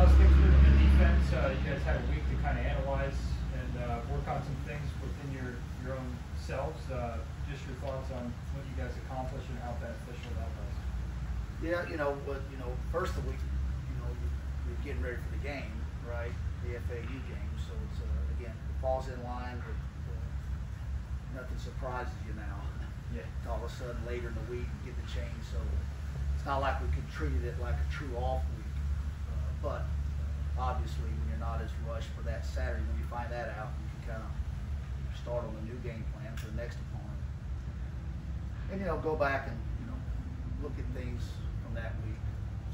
How's things been in the defense? You guys had a week to kind of analyze and work on some things within your own selves. Just your thoughts on what you guys accomplished and how beneficial that was. Yeah, first of the week, you're getting ready for the game, right? The FAU game. So it's again, it falls in line with nothing surprises you now. Yeah. All of a sudden, later in the week, you get the change. So it's not like we could treat it like a true off week. But obviously, when you're not as rushed for that Saturday, when you find that out, you can kind of start on a new game plan for the next opponent. And go back and look at things from that week,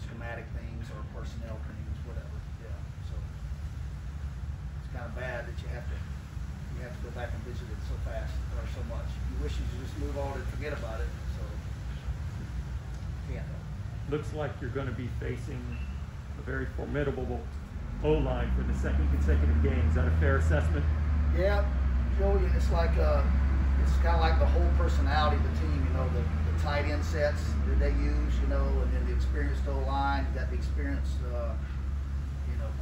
schematic things or personnel things, whatever. Yeah. So it's kind of bad that you have to go back and visit it so fast or so much. You wish you could just move on and forget about it. So can't. Looks like you're going to be facing a very formidable O-line for the second consecutive game. Is that a fair assessment? Yeah, Joey, it's like it's kind of like the whole personality of the team. The tight end sets that they use, and then the experienced O-line. You got the experienced,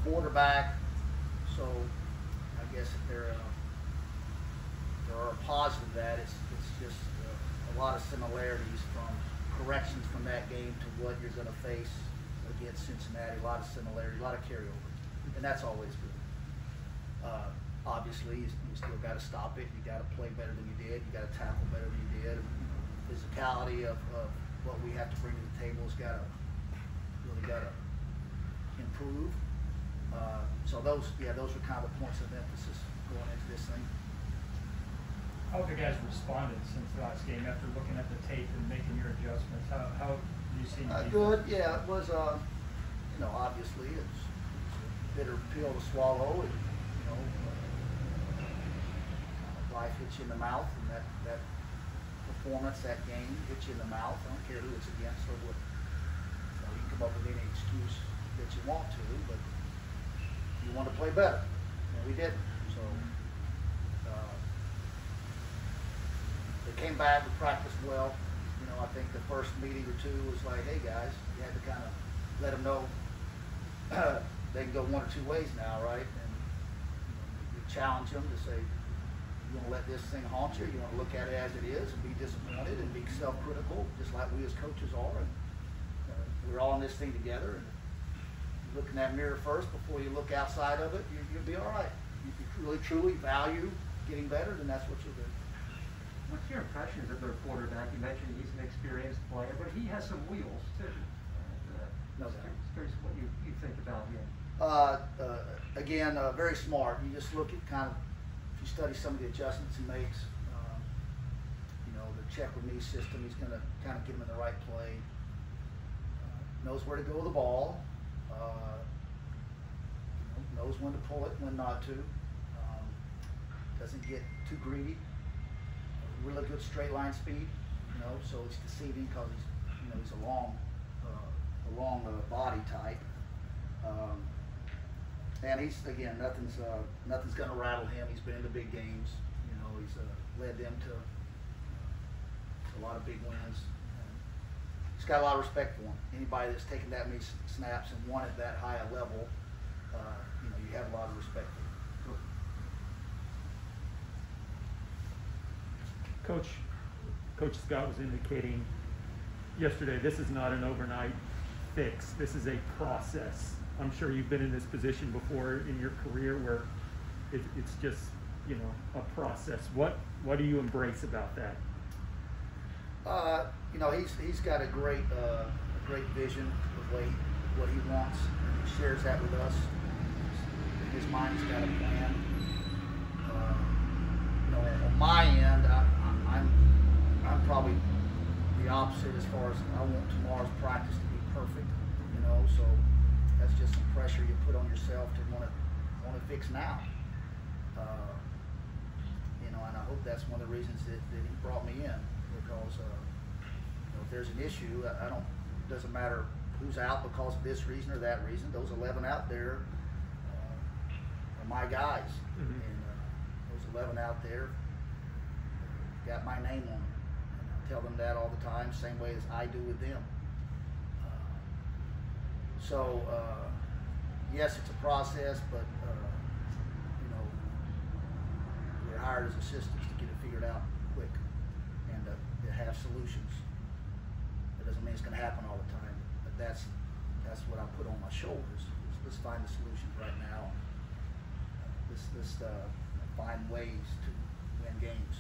quarterback. So I guess if there are a positive to that, it's just a lot of similarities from corrections from that game to what you're going to face against Cincinnati. A lot of similarity, a lot of carryover, and that's always good. Obviously, you still got to stop it. You got to play better than you did. You got to tackle better than you did. Physicality of what we have to bring to the table has really got to improve. So those are kind of the points of emphasis going into this thing. How have you guys responded since the last game after looking at the tape and making your adjustments? How have you seen the defense? Good, yeah. It was, obviously it's a bitter pill to swallow, and life hits you in the mouth, and that performance, that game hits you in the mouth. I don't care who it's against or what. You can come up with any excuse that you want to, but you want to play better, and we didn't. So they came back, we practiced well. I think the first meeting or two was like, hey guys, you had to kind of let them know they can go one or two ways now, right? And you challenge them to say, you want to let this thing haunt you? You want to look at it as it is and be disappointed and be self-critical, just like we as coaches are. And we're all in this thing together. And you look in that mirror first before you look outside of it. You'll be all right. If you really truly value getting better, then that's what you'll do. What's your impressions of their quarterback? You mentioned he's an experienced player, but he has some wheels too. No doubt. Curious what you think about him. Again, very smart. You just look at kind of, if you study some of the adjustments he makes, the check with me system, he's going to kind of get him in the right play. Knows where to go with the ball. Knows when to pull it, when not to. Doesn't get too greedy. Really good straight line speed. So it's deceiving because he's a long body type. And he's, again, nothing's going to rattle him. He's been in the big games. He's led them to a lot of big wins. He's got a lot of respect for him. Anybody that's taken that many snaps and won at that high a level, you have a lot of respect for him. Coach Scott was indicating yesterday, this is not an overnight fix. This is a process. I'm sure you've been in this position before in your career where it's just, a process. What do you embrace about that? He's got a great vision of what he wants, and he shares that with us. In his mind, he's got a plan. On my end, I'm probably the opposite as far as I want tomorrow's practice to be perfect. So that's just some pressure you put on yourself to want to fix now. And I hope that's one of the reasons that he brought me in, because if there's an issue, doesn't matter who's out because of this reason or that reason. Those 11 out there are my guys, and those 11 out there got my name on them. And I tell them that all the time, same way as I do with them. So yes, it's a process, but you know, we're hired as assistants to get it figured out quick and to have solutions. That doesn't mean it's going to happen all the time, but that's what I put on my shoulders. Let's find the solutions right now. Let's find ways to win games.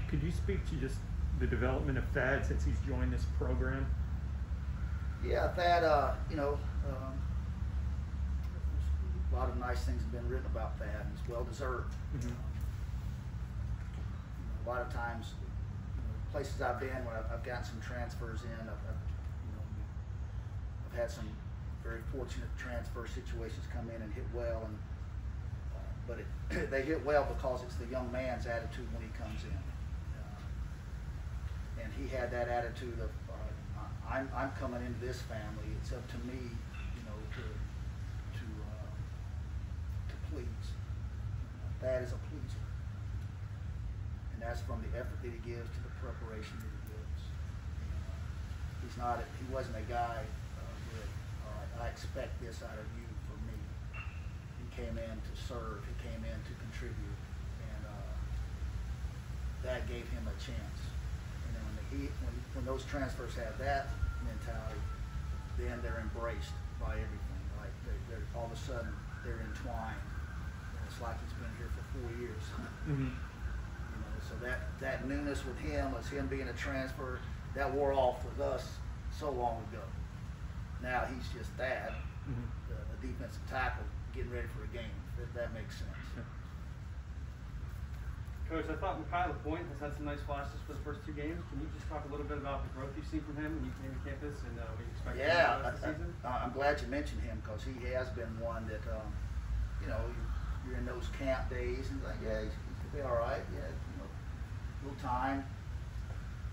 Could you speak to just the development of Thad since he's joined this program? Yeah, Thad, you know, a lot of nice things have been written about Thad, and it's well deserved. Mm-hmm. A lot of times, places I've been when I've gotten some transfers in, I've had some very fortunate transfer situations come in and hit well, and but they hit well because it's the young man's attitude when he comes in, and he had that attitude of I'm coming into this family. It's up to me, you know, to please. That is a pleaser, and that's from the effort that he gives to the preparation that he gives. He wasn't a guy with, all right, I expect this out of you for me. He came in to serve. He came in to contribute, and that gave him a chance. And then when those transfers have that mentality, then they're embraced by everything. Like they're all of a sudden they're entwined. It's like he's been here for 4 years. Mm-hmm. You know, so that newness with him, as him being a transfer, that wore off with us so long ago. Now he's just Thad, Mm-hmm. the defensive tackle, getting ready for a game. That makes sense. Yeah. Coach, I thought Mekhi LaPointe has had some nice flashes for the first 2 games. Can you just talk a little bit about the growth you've seen from him when you came to campus and what you expect from him the rest of the season? I'm glad you mentioned him because he has been one that, you know, you're in those camp days and like, yeah, he's going to be all right. Yeah, you know, a little time.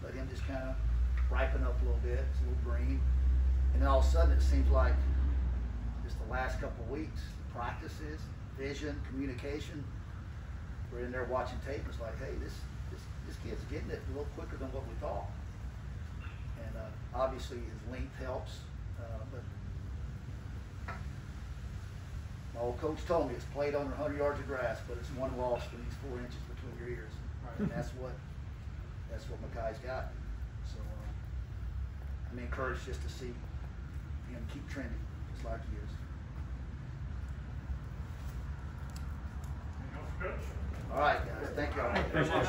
Let him just kind of ripen up a little bit. It's a little green. And then all of a sudden it seems like just the last couple of weeks, practices, vision, communication, we're in there watching tape. It's like, hey, this kid's getting it a little quicker than what we thought. And obviously his length helps, but my old coach told me it's played under 100 yards of grass, but it's one loss when he's 4 inches between your ears. Right. And that's what Mekhi's got. So I'm encouraged just to see him keep trending, just like he is. Anything else, Coach? All right, guys. Thank y'all. Thanks, Coach.